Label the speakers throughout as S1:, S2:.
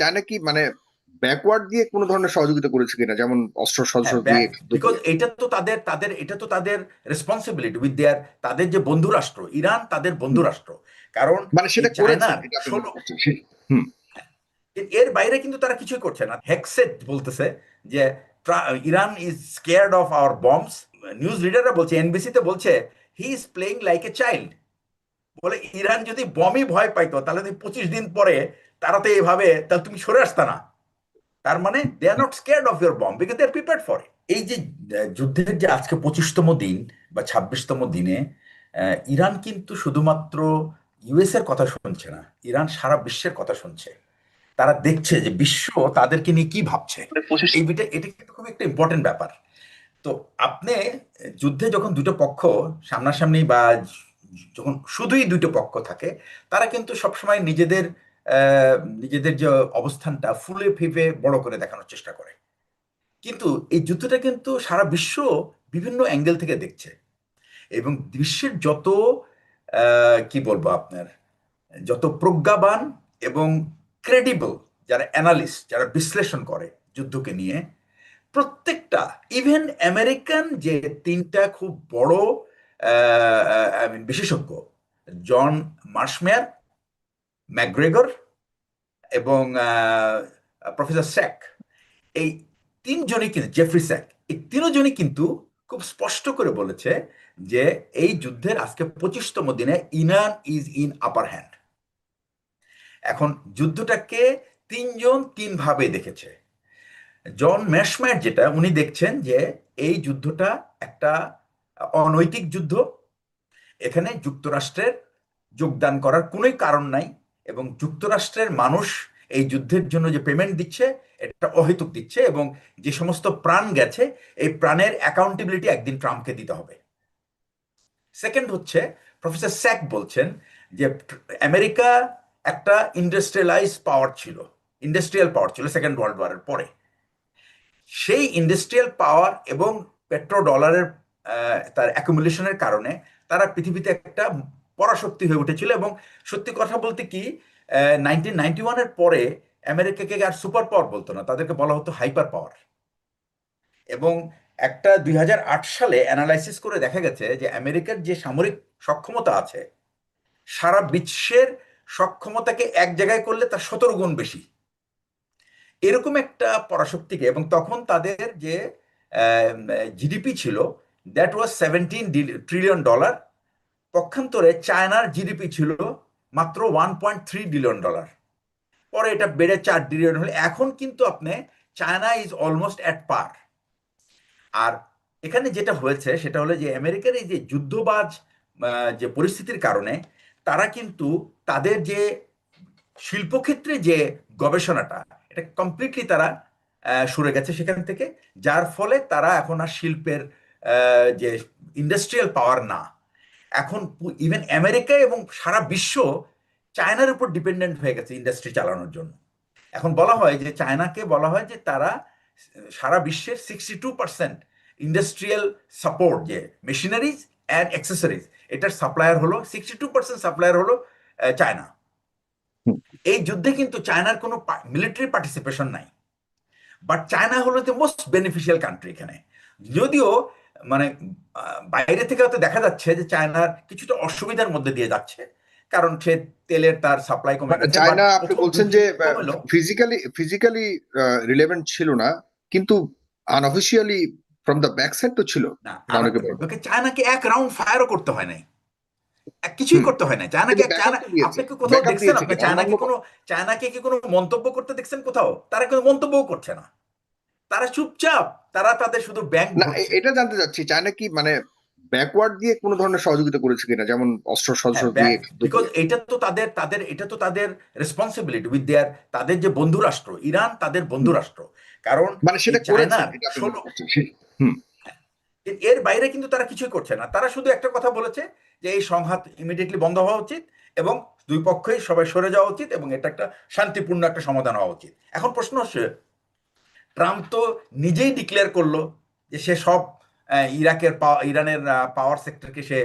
S1: China কি backward দিয়ে কোনো ধরনের সহযোগিতা করেছে কিনা, যেমন অস্ত্র শস্ত্র
S2: হ্যাঁ,
S1: দিয়ে যুদ্ধ
S2: বিকজ
S1: দিয়ে?
S2: এটা তো তাদের রেসপন্সিবিলিটি উইথ দেয়ার, তাদের যে বন্ধু রাষ্ট্র ইরান তাদের বন্ধু
S1: হুম।
S2: রাষ্ট্র। কারণ এই
S1: সেটা করেছে
S2: চায়নার
S1: এটা আপনি মনে
S2: 16,
S1: করছেন হুম।
S2: এর বাইরে কিন্তু তারা কিছুই করছে না। হেক্সেট বলতেছে যে Iran is scared of our bombs. News রিডাররা বলছে, এনবিসিতে বলছে, he is playing like a child. বলে ইরান যদি বমই ভয় পাইতো তাহলে তো 25 দিন পরে তারা তো এভাবে, তাহলে তুমি সরে আসতা না। তার মানে they are not scared of your bomb because they are prepared for it. এই যে যুদ্ধের যে আজকে 25তম দিন বা 26তম দিনে ইরান কিন্তু শুধুমাত্র ইউএস এর কথা শুনছে না, ইরান সারা বিশ্বের কথা শুনছে। তারা দেখছে যে বিশ্ব তাদেরকে নিয়ে কি ভাবছে। এই বিটা এটা কিন্তু খুব একটা ইম্পর্টেন্ট ব্যাপার। তো আপনি যুদ্ধে যখন দুটো পক্ষ সামনাসামনি বা যখন শুধুই দুটো পক্ষ থাকে, তারা কিন্তু সবসময় নিজেদের যে অবস্থানটা ফুলে ফেঁপে বড় করে দেখানোর চেষ্টা করে। কিন্তু এই যুদ্ধটা কিন্তু সারা বিশ্ব বিভিন্ন অ্যাঙ্গেল থেকে দেখছে। এবং বিশ্বের যত কি বলবো আপনার, যত প্রজ্ঞাবান এবং ক্রেডিবল যারা অ্যানালিস্ট, যারা বিশ্লেষণ করে যুদ্ধকে নিয়ে, প্রত্যেকটা, ইভেন আমেরিকান যে তিনটা খুব বড় বিশেষজ্ঞ, জন মার্শমেয়ার, ম্যাকগ্রেগর এবং প্রফেসর স্যাক, এই তিনজনই কিন্তু, জেফ্রি স্যাক, এই তিনজনই কিন্তু খুব স্পষ্ট করে বলেছে যে এই যুদ্ধের আজকে 25তম দিনে Iran is in upper hand. এখন যুদ্ধটাকে তিনজন তিন ভাবে দেখেছে। জন ম্যাশম্যাট যেটা উনি দেখছেন যে এই যুদ্ধটা একটা অনৈতিক যুদ্ধ, এখানে যুক্তরাষ্ট্রের যোগদান করার কোনোই কারণ নাই, এবং যুক্তরাষ্ট্রের মানুষ এই যুদ্ধের জন্য যে পেমেন্ট দিচ্ছে এটা অহেতুক দিচ্ছে, এবং যে সমস্ত প্রাণ গেছে এই প্রাণের অ্যাকাউন্টেবিলিটি একদিন ট্রাম্পকে দিতে হবে। সেকেন্ড হচ্ছে, প্রফেসর স্যাক বলছেন যে আমেরিকা একটা ইন্ডাস্ট্রিয়াল পাওয়ার ছিল সেকেন্ড ওয়ার্ল্ড ওয়ারের পরে। সেই ইন্ডাস্ট্রিয়াল পাওয়ার এবং পেট্রো ডলারের তার অ্যাকুমুলেশনের কারণে তারা পৃথিবীতে একটা পরাশক্তি হয়ে উঠেছিল। এবং সত্যি কথা বলতে কি, 1991-এর পরে আমেরিকাকে আর সুপার পাওয়ার বলতো না, তাদেরকে বলা হতো হাইপার পাওয়ার। এবং একটা 2008 সালে অ্যানালাইসিস করে দেখা গেছে যে আমেরিকার যে সামরিক সক্ষমতা আছে সারা বিশ্বের সক্ষমতাকে এক জায়গায় করলে তার 17 গুণ বেশি। এরকম একটা পরাশক্তিকে, এবং তখন তাদের যে জিডিপি ছিল, দ্যাট ওয়াজ $17 ট্রিলিয়ন। পক্ষান্তরে চায়নার জিডিপি ছিল মাত্র $1.3 ট্রিলিয়ন। পরে এটা বেড়ে 4 ট্রিলিয়ন হলে এখন কিন্তু আপনি, চায়না ইজ অলমোস্ট অ্যাট পার। আর এখানে যেটা হয়েছে সেটা হলো যে আমেরিকার এই যে যুদ্ধবাজ যে পরিস্থিতির কারণে তারা কিন্তু তাদের যে শিল্পক্ষেত্রে যে গবেষণাটা, এটা কমপ্লিটলি তারা সরে গেছে সেখান থেকে। যার ফলে তারা এখন আর শিল্পের যে ইন্ডাস্ট্রিয়াল পাওয়ার না, এখন ইভেন আমেরিকা এবং সারা বিশ্ব চায়নার উপর ডিপেন্ডেন্ট হয়ে গেছে ইন্ডাস্ট্রি চালানোর জন্য। এখন বলা হয় যে চায়নাকে বলা হয় যে তারা সারা বিশ্বের 62% ইন্ডাস্ট্রিয়াল সাপোর্ট, যে মেশিনারিজ অ্যান্ড অ্যাক্সেসরিজ, এটার সাপ্লায়ার হলো 62% সাপ্লায়ার হলো চায়না।
S1: হুম।
S2: এই যুদ্ধে কিন্তু চায়নার কোনো মিলিটারি পার্টিসিপেশন নাই, বাট চায়না হলো যে মোস্ট বেনিফিশিয়াল কান্ট্রি এখানে। যদিও মানে বাইরে থেকে হয়তো দেখা যাচ্ছে যে চায়নার কিছুটা অসুবিধার মধ্যে দিয়ে যাচ্ছে, কারণ সে তেলের তার সাপ্লাই কমে গেছে, বাট
S1: চায়না আপনি
S2: প্রথম
S1: বলছেন
S2: যুদ্ধ
S1: যে
S2: হলো।
S1: ফিজিক্যালি রিলেভেন্ট ছিল না, কিন্তু unofficially from the back side তো ছিল,
S2: না,
S1: এটা অনেকে বলে।
S2: চায়নাকে এক রাউন্ড ফায়ারও করতে হয় নাই, কিছুই
S1: হুম।
S2: করতে হয় না
S1: কিন্তু
S2: চায়নাকে।
S1: ব্যাকআপ তো দিয়েছে,
S2: আপনি কি কোথাও
S1: ব্যাকআপ
S2: দেখছেন,
S1: দিয়েছে
S2: আপনি
S1: কি অন্যান্য?
S2: চায়নাকে কি কোনো মন্তব্য করতে দেখছেন কোথাও? তারা কোনো মন্তব্যও করছে না, তারা চুপচাপ, তারা তাদের শুধু ব্যাংক
S1: না,
S2: ভরছে।
S1: এটা জানতে চাচ্ছি চায়না কি ব্যাকওয়ার্ড দিয়ে কোনো ধরনের সহযোগিতা করেছে কিনা, যেমন অস্ত্র শস্ত্র
S2: হ্যাঁ,
S1: দিয়ে যুদ্ধ
S2: বিকজ
S1: দিয়ে?
S2: এটা তো তাদের রেসপন্সিবিলিটি উইথ দেয়ার, তাদের যে বন্ধু রাষ্ট্র ইরান তাদের বন্ধু
S1: হুম।
S2: রাষ্ট্র। কারণ এই
S1: সেটা করেছে
S2: চায়নার
S1: এটা আপনি মনে
S2: 16,
S1: করছেন হুম।
S2: এর বাইরে কিন্তু তারা কিছুই করছে না। তারা শুধু একটা কথা বলেছে যে এই সংঘাত ইমিডিয়েটলি বন্ধ হওয়া উচিত, এবং দুই পক্ষই সবাই সরে যাওয়া উচিত, এবং এটা একটা শান্তিপূর্ণ একটা সমাধান হওয়া উচিত। এখন প্রশ্ন হচ্ছে, ট্রাম্প তো নিজেই ডিক্লেয়ার করলো যে সে সব ইরানের পাওয়ার সেক্টরকে সে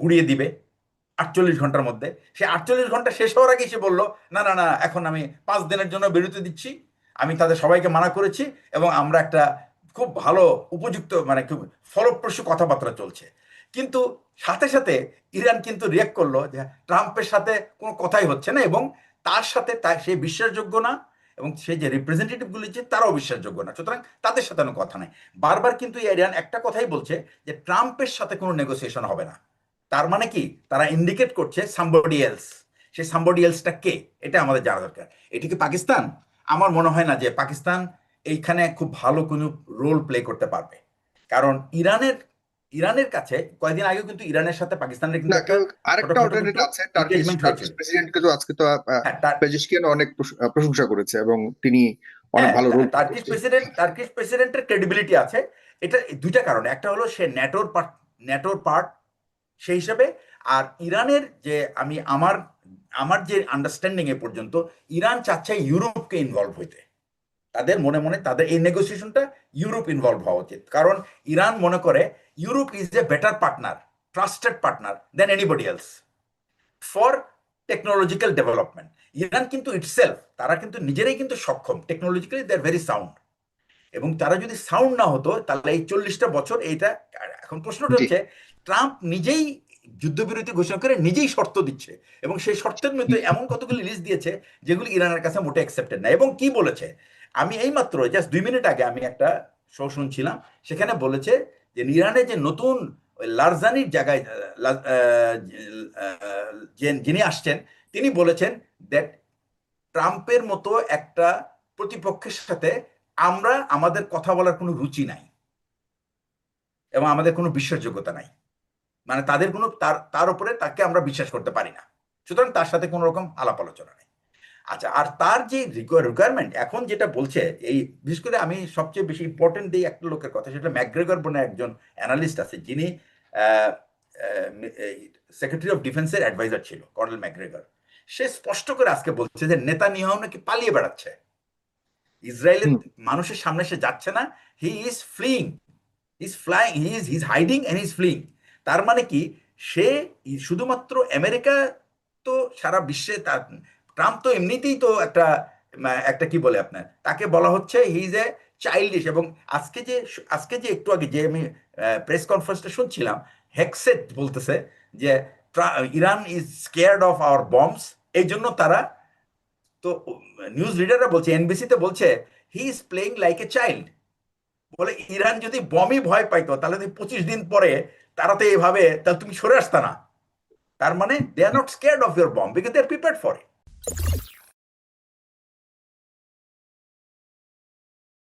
S2: গুড়িয়ে দিবে। 48 ঘন্টার মধ্যে। সে 48 ঘন্টা শেষ হওয়ার আগে সে বলল, না না না, এখন আমি 5 দিনের জন্য বিরতি দিচ্ছি, আমি তাদের সবাইকে মানা করেছি, এবং আমরা একটা খুব ভালো উপযুক্ত মানে খুব ফলপ্রসূ কথাবার্তা চলছে। কিন্তু সাথে সাথে ইরান কিন্তু রিয়াক্ট করলো যে ট্রাম্পের সাথে কোনো কথাই হচ্ছে না, এবং তার সাথে সে বিশ্বাসযোগ্য না, এবং সে যে রিপ্রেজেন্টেটিভ গুলি যে তারাও বিশ্বাসযোগ্য না, সুতরাং তাদের সাথে কোনো কথা নাই। বারবার কিন্তু ইরান একটা কথাই বলছে যে ট্রাম্পের সাথে কোনো নেগোসিয়েশন হবে না। তার মানে কি, তারা ইন্ডিকেট করছে সামবডি এলস। সেই সামবডি এলসটা কে, এটা আমাদের জানা দরকার। এটি কি পাকিস্তান? আমার মনে হয় না যে পাকিস্তান এইখানে খুব ভালো কোনো রোল প্লে করতে পারবে, কারণ ইরানের কাছে কয়েকদিন আগে কিন্তু ইরানের সাথে পাকিস্তানের কিন্তু
S1: না,
S2: একটা
S1: আরেকটা
S2: ছোটখাটো
S1: অল্টারনেট
S2: কিন্তু
S1: আছে, টার্কিশ
S2: এনগেজমেন্ট
S1: টার্কিশ
S2: হয়েছিল।
S1: প্রেসিডেন্ট কিন্তু আজকে তো
S2: হ্যাঁ,
S1: পেজেশকিয়ান অনেক প্রশংসা করেছে এবং তিনি অনেক
S2: হ্যাঁ,
S1: ভালো রোল প্লে
S2: টার্কিশ
S1: করছে।
S2: প্রেসিডেন্ট, টার্কিশ প্রেসিডেন্টের ক্রেডিবিলিটি আছে। এটা দুইটা কারণে, একটা হলো সে ন্যাটোর পার্ট সেই হিসেবে, আর ইরানের যে আমি আমার আমার যে আন্ডারস্ট্যান্ডিং এ পর্যন্ত, ইরান চাচ্ছে ইউরোপকে ইনভলভ হইতে। তাদের মনে মনে তাদের এই নেগোসিয়েশনটা ইউরোপ ইনভলভ হওয়া উচিত, কারণ ইরান মনে করে Europe is a better partner, trusted partner than anybody else for technological development. Iran কিন্তু ইটসেলফ, তারা কিন্তু নিজেরাই কিন্তু সক্ষম, technologically they are very sound, এবং তারা যদি সাউন্ড না হতো তাহলে এই 40টা বছর এইটা। এখন প্রশ্নটা
S1: জি।
S2: হচ্ছে, ট্রাম্প নিজেই যুদ্ধবিরতি ঘোষণা করে নিজেই শর্ত দিচ্ছে, এবং সেই শর্তের মধ্যে এমন কতগুলি লিস্ট দিয়েছে যেগুলি ইরানের কাছে মোটে অ্যাকসেপ্টেড না। এবং কি বলেছে, আমি এই মাত্র জাস্ট 2 মিনিট আগে আমি একটা শো শুনছিলাম, সেখানে বলেছে যে ইরানের যে নতুন লারজানির জায়গায় যিনি আসছেন, তিনি বলেছেন দ্যাট ট্রাম্পের মতো একটা প্রতিপক্ষের সাথে আমরা আমাদের কথা বলার কোনো রুচি নাই, এবং আমাদের কোনো বিশ্বাসযোগ্যতা নাই, মানে তাদের কোনো তার উপরে তাকে আমরা বিশ্বাস করতে পারি না, সুতরাং তার সাথে কোনো রকম আলাপ আলোচনা নেই। আচ্ছা, আর তার যে রিকোয়ারমেন্ট এখন যেটা বলছে, এই বিশেষ করে আমি সবচেয়ে বেশি ইম্পর্টেন্ট দিই একটা লোকের কথা, সেটা ম্যাকগ্রেগর বলে একজন অ্যানালিস্ট আছে, যিনি সেক্রেটারি অফ ডিফেন্সের অ্যাডভাইজার ছিল, কর্নেল ম্যাকগ্রেগর। সে স্পষ্ট করে আজকে বলছে যে নেতানিয়াহু নাকি পালিয়ে বেড়াচ্ছে, ইসরায়েলের
S1: হুম।
S2: মানুষের সামনে সে যাচ্ছে না, he is fleeing, is flying, he is hiding and is fleeing. তার মানে কি, সে শুধুমাত্র আমেরিকা, তো সারা বিশ্বে তার, ট্রাম্প তো এমনিতেই তো একটা একটা কি বলে আপনার, তাকে বলা হচ্ছে হি ইজ এ চাইল্ডিশ। এবং আজকে যে একটু আগে যে আমি প্রেস কনফারেন্সটা শুনছিলাম, হেক্সেট বলতেছে যে Iran is scared of our bombs, এই জন্য তারা, তো নিউজ রিডাররা বলছে, এনবিসিতে বলছে he is playing like a child. বলে ইরান যদি বমই ভয় পাইতো তাহলে 25 দিন পরে তারা তো এইভাবে, তাহলে তুমি সরে আসতা না। তার মানে they are not scared of your bomb because they are prepared for it.